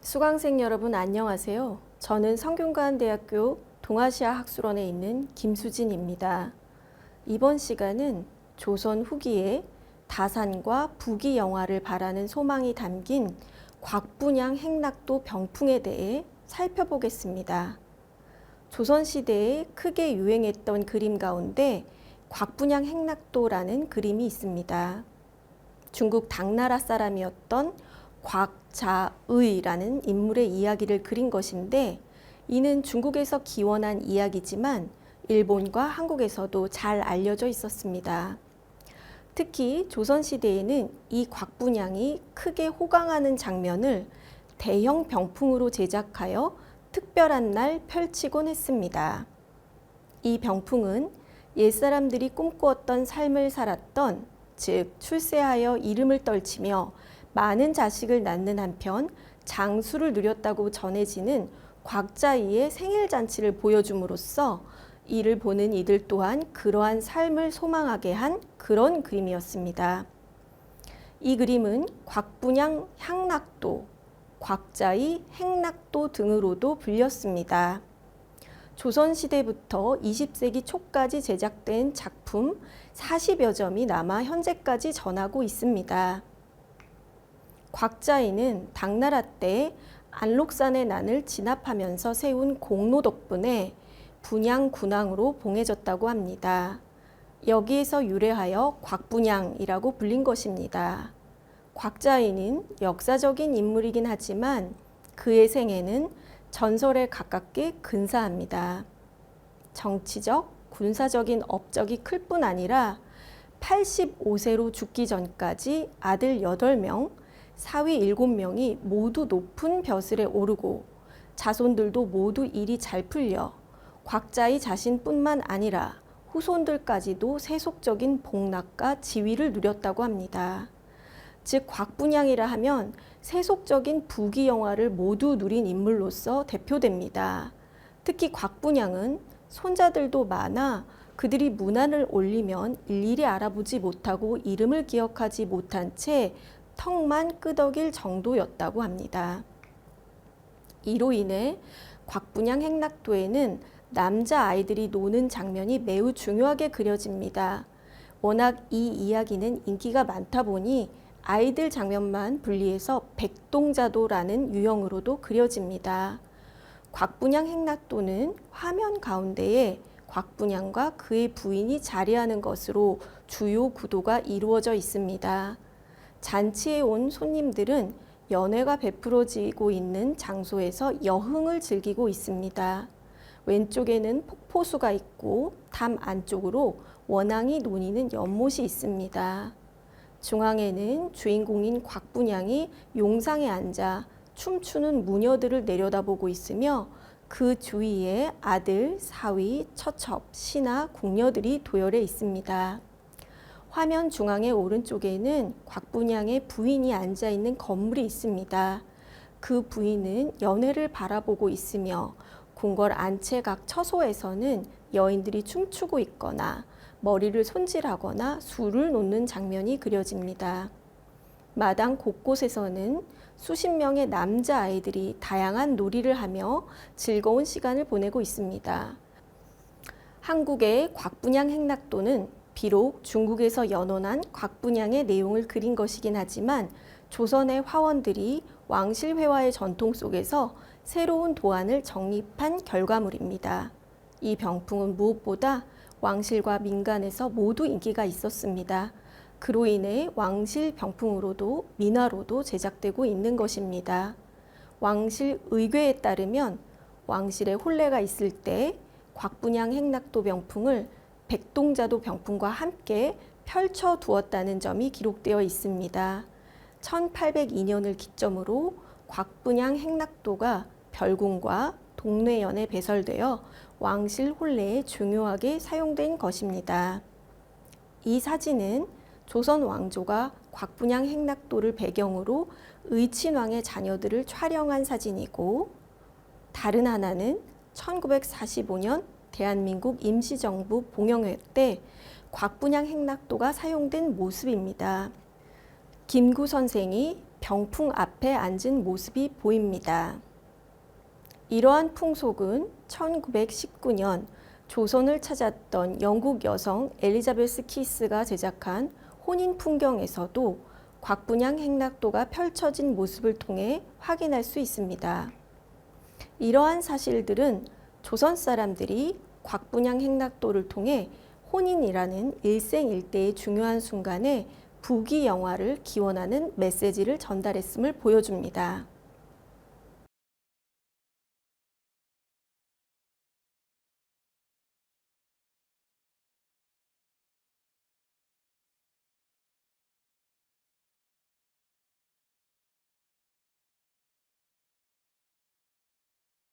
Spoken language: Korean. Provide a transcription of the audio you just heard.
수강생 여러분 안녕하세요. 저는 성균관대학교 동아시아학술원에 있는 김수진입니다. 이번 시간은 조선 후기에 다산과 부귀 영화를 바라는 소망이 담긴 곽분양 행락도 병풍에 대해 살펴보겠습니다. 조선시대에 크게 유행했던 그림 가운데 곽분양 행락도라는 그림이 있습니다. 중국 당나라 사람이었던 곽자의라는 인물의 이야기를 그린 것인데, 이는 중국에서 기원한 이야기지만 일본과 한국에서도 잘 알려져 있었습니다. 특히 조선시대에는 이 곽분양이 크게 호강하는 장면을 대형 병풍으로 제작하여 특별한 날 펼치곤 했습니다. 이 병풍은 옛사람들이 꿈꾸었던 삶을 살았던, 즉 출세하여 이름을 떨치며 많은 자식을 낳는 한편 장수를 누렸다고 전해지는 곽자이의 생일잔치를 보여줌으로써 이를 보는 이들 또한 그러한 삶을 소망하게 한 그런 그림이었습니다. 이 그림은 곽분양 향락도, 곽자이 행락도 등으로도 불렸습니다. 조선시대부터 20세기 초까지 제작된 작품 40여 점이 남아 현재까지 전하고 있습니다. 곽자이는 당나라 때 안록산의 난을 진압하면서 세운 공로 덕분에 분양군왕으로 봉해졌다고 합니다. 여기에서 유래하여 곽분양이라고 불린 것입니다. 곽자이는 역사적인 인물이긴 하지만 그의 생애는 전설에 가깝게 근사합니다. 정치적, 군사적인 업적이 클 뿐 아니라 85세로 죽기 전까지 아들 8명, 사위 7명이 모두 높은 벼슬에 오르고 자손들도 모두 일이 잘 풀려 곽자이 자신뿐만 아니라 후손들까지도 세속적인 복락과 지위를 누렸다고 합니다. 즉 곽분양이라 하면 세속적인 부귀 영화를 모두 누린 인물로서 대표됩니다. 특히 곽분양은 손자들도 많아 그들이 문안을 올리면 일일이 알아보지 못하고 이름을 기억하지 못한 채 턱만 끄덕일 정도였다고 합니다. 이로 인해 곽분양 행락도에는 남자 아이들이 노는 장면이 매우 중요하게 그려집니다. 워낙 이 이야기는 인기가 많다 보니 아이들 장면만 분리해서 백동자도라는 유형으로도 그려집니다. 곽분양 행락도는 화면 가운데에 곽분양과 그의 부인이 자리하는 것으로 주요 구도가 이루어져 있습니다. 잔치에 온 손님들은 연회가 베풀어지고 있는 장소에서 여흥을 즐기고 있습니다. 왼쪽에는 폭포수가 있고 담 안쪽으로 원앙이 논이는 연못이 있습니다. 중앙에는 주인공인 곽분양이 용상에 앉아 춤추는 무녀들을 내려다보고 있으며 그 주위에 아들, 사위, 처첩, 신하, 궁녀들이 도열해 있습니다. 화면 중앙의 오른쪽에는 곽분양의 부인이 앉아있는 건물이 있습니다. 그 부인은 연회를 바라보고 있으며 궁궐 안채각 처소에서는 여인들이 춤추고 있거나 머리를 손질하거나 술을 놓는 장면이 그려집니다. 마당 곳곳에서는 수십 명의 남자아이들이 다양한 놀이를 하며 즐거운 시간을 보내고 있습니다. 한국의 곽분양 행락도는 비록 중국에서 연원한 곽분양의 내용을 그린 것이긴 하지만 조선의 화원들이 왕실회화의 전통 속에서 새로운 도안을 정립한 결과물입니다. 이 병풍은 무엇보다 왕실과 민간에서 모두 인기가 있었습니다. 그로 인해 왕실 병풍으로도 민화로도 제작되고 있는 것입니다. 왕실 의궤에 따르면 왕실에 혼례가 있을 때 곽분양 행락도 병풍을 백동자도 병풍과 함께 펼쳐 두었다는 점이 기록되어 있습니다. 1802년을 기점으로 곽분양 행락도가 별궁과 동례연에 배설되어 왕실 혼례에 중요하게 사용된 것입니다. 이 사진은 조선 왕조가 곽분양 행락도를 배경으로 의친왕의 자녀들을 촬영한 사진이고, 다른 하나는 1945년 대한민국 임시정부 봉영회 때 곽분양 행락도가 사용된 모습입니다. 김구 선생이 병풍 앞에 앉은 모습이 보입니다. 이러한 풍속은 1919년 조선을 찾았던 영국 여성 엘리자베스 키스가 제작한 혼인 풍경에서도 곽분양 행락도가 펼쳐진 모습을 통해 확인할 수 있습니다. 이러한 사실들은 조선 사람들이 곽분양 행락도를 통해 혼인이라는 일생일대의 중요한 순간에 부귀영화를 기원하는 메시지를 전달했음을 보여줍니다.